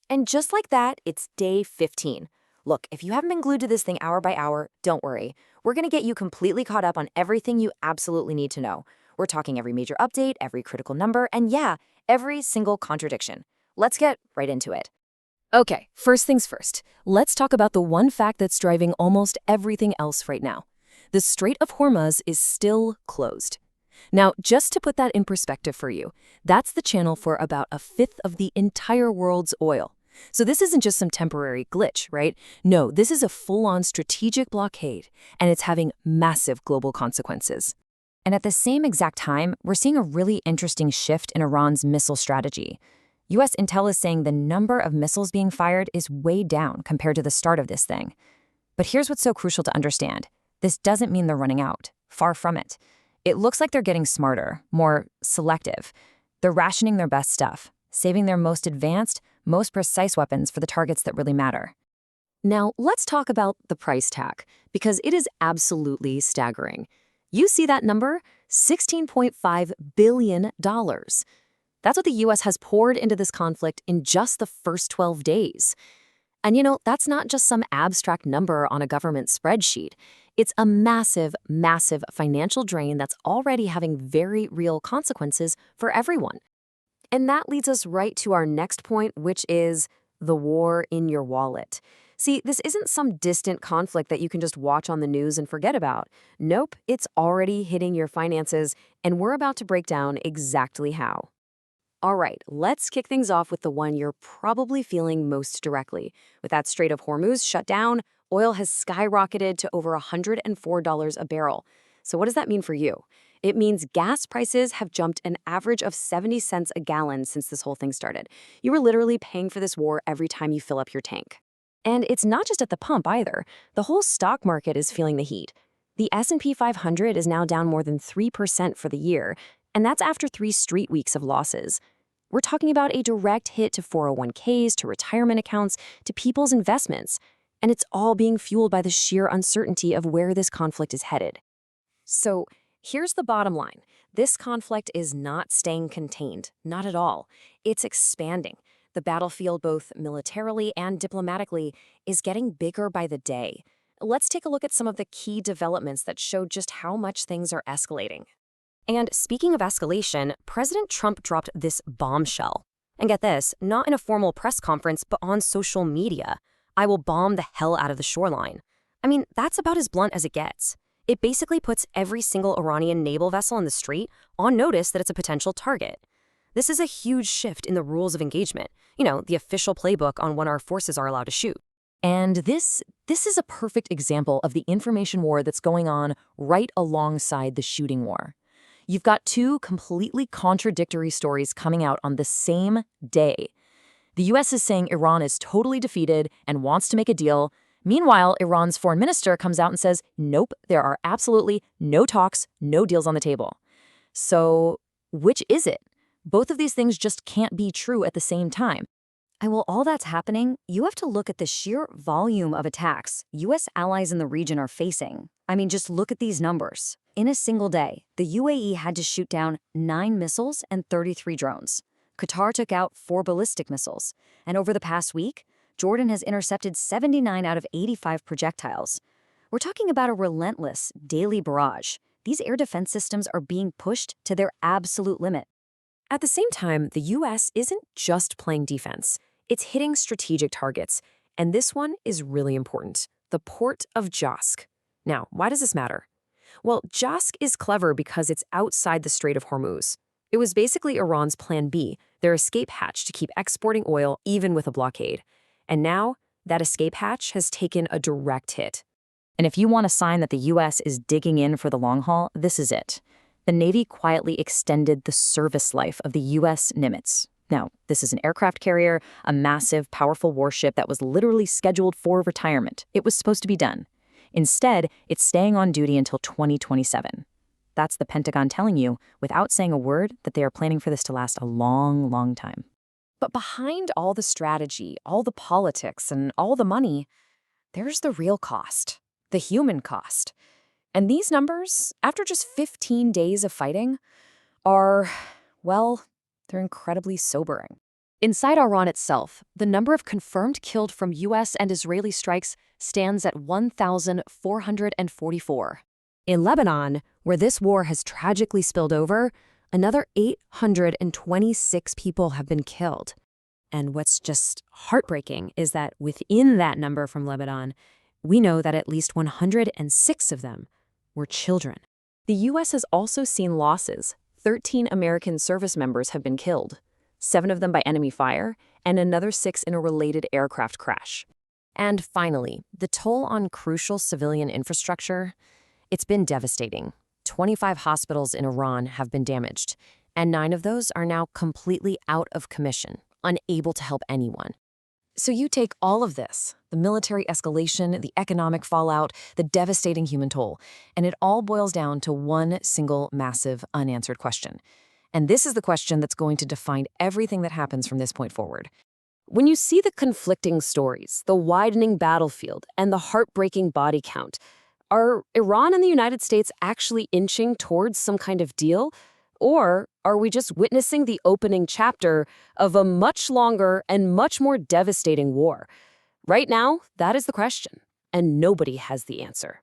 And just like that, it's day 15. Look, if you haven't been glued to this thing hour by hour, don't worry. We're going to get you completely caught up on everything you absolutely need to know. We're talking every major update, every critical number, and yeah, every single contradiction. Let's get right into it. Okay, first things first. Let's talk about the one fact that's driving almost everything else right now. The Strait of Hormuz is still closed. Now, just to put that in perspective for you, that's the channel for about a fifth of the entire world's oil. So this isn't just some temporary glitch, right? No, this is a full-on strategic blockade, and it's having massive global consequences. And at the same exact time, we're seeing a really interesting shift in Iran's missile strategy. U.S. intel is saying the number of missiles being fired is way down compared to the start of this thing. But here's what's so crucial to understand. This doesn't mean they're running out. Far from it. It looks like they're getting smarter, more selective. They're rationing their best stuff, saving their most advanced, most precise weapons for the targets that really matter. Now, let's talk about the price tag, because it is absolutely staggering. You see that number? $16.5 billion. That's what the U.S. has poured into this conflict in just the first 12 days. And that's not just some abstract number on a government spreadsheet. It's a massive, massive financial drain that's already having very real consequences for everyone. And that leads us right to our next point, which is the war in your wallet. See, this isn't some distant conflict that you can just watch on the news and forget about. Nope, it's already hitting your finances, and we're about to break down exactly how. All right, let's kick things off with the one you're probably feeling most directly. With that Strait of Hormuz shut down, oil has skyrocketed to over $104 a barrel. So what does that mean for you? It means gas prices have jumped an average of 70 cents a gallon since this whole thing started. You are literally paying for this war every time you fill up your tank. And it's not just at the pump either. The whole stock market is feeling the heat. The S&P 500 is now down more than 3% for the year, and that's after 3 straight weeks of losses. We're talking about a direct hit to 401ks, to retirement accounts, to people's investments. And it's all being fueled by the sheer uncertainty of where this conflict is headed. So here's the bottom line. This conflict is not staying contained, not at all. It's expanding. The battlefield, both militarily and diplomatically, is getting bigger by the day. Let's take a look at some of the key developments that show just how much things are escalating. And speaking of escalation, President Trump dropped this bombshell. And get this, not in a formal press conference, but on social media. I will bomb the hell out of the shoreline. I mean, that's about as blunt as it gets. It basically puts every single Iranian naval vessel in the strait on notice that it's a potential target. This is a huge shift in the rules of engagement, the official playbook on when our forces are allowed to shoot. And this is a perfect example of the information war that's going on right alongside the shooting war. You've got two completely contradictory stories coming out on the same day. The U.S. is saying Iran is totally defeated and wants to make a deal. Meanwhile, Iran's foreign minister comes out and says, nope, there are absolutely no talks, no deals on the table. So which is it? Both of these things just can't be true at the same time. And while all that's happening, you have to look at the sheer volume of attacks U.S. allies in the region are facing. I mean, just look at these numbers. In a single day, the UAE had to shoot down 9 missiles and 33 drones. Qatar took out 4 ballistic missiles. And over the past week, Jordan has intercepted 79 out of 85 projectiles. We're talking about a relentless daily barrage. These air defense systems are being pushed to their absolute limit. At the same time, the U.S. isn't just playing defense. It's hitting strategic targets. And this one is really important. The port of Josk. Now, why does this matter? Well, Josk is clever because it's outside the Strait of Hormuz. It was basically Iran's plan B, their escape hatch to keep exporting oil even with a blockade. And now, that escape hatch has taken a direct hit. And if you want a sign that the U.S. is digging in for the long haul, this is it. The Navy quietly extended the service life of the U.S. Nimitz. Now, this is an aircraft carrier, a massive, powerful warship that was literally scheduled for retirement. It was supposed to be done. Instead, it's staying on duty until 2027. That's the Pentagon telling you, without saying a word, that they are planning for this to last a long, long time. But behind all the strategy, all the politics, and all the money, there's the real cost, the human cost. And these numbers, after just 15 days of fighting, are, well, they're incredibly sobering. Inside Iran itself, the number of confirmed killed from U.S. and Israeli strikes stands at 1,444. In Lebanon, where this war has tragically spilled over, another 826 people have been killed. And what's just heartbreaking is that within that number from Lebanon, we know that at least 106 of them were children. The U.S. has also seen losses. 13 American service members have been killed, 7 of them by enemy fire, and another 6 in a related aircraft crash. And finally, the toll on crucial civilian infrastructure, it's been devastating. 25 hospitals in Iran have been damaged, and 9 of those are now completely out of commission, unable to help anyone. So you take all of this, the military escalation, the economic fallout, the devastating human toll, and it all boils down to one single massive unanswered question. And this is the question that's going to define everything that happens from this point forward. When you see the conflicting stories, the widening battlefield, and the heartbreaking body count, are Iran and the United States actually inching towards some kind of deal? Or are we just witnessing the opening chapter of a much longer and much more devastating war? Right now, that is the question, and nobody has the answer.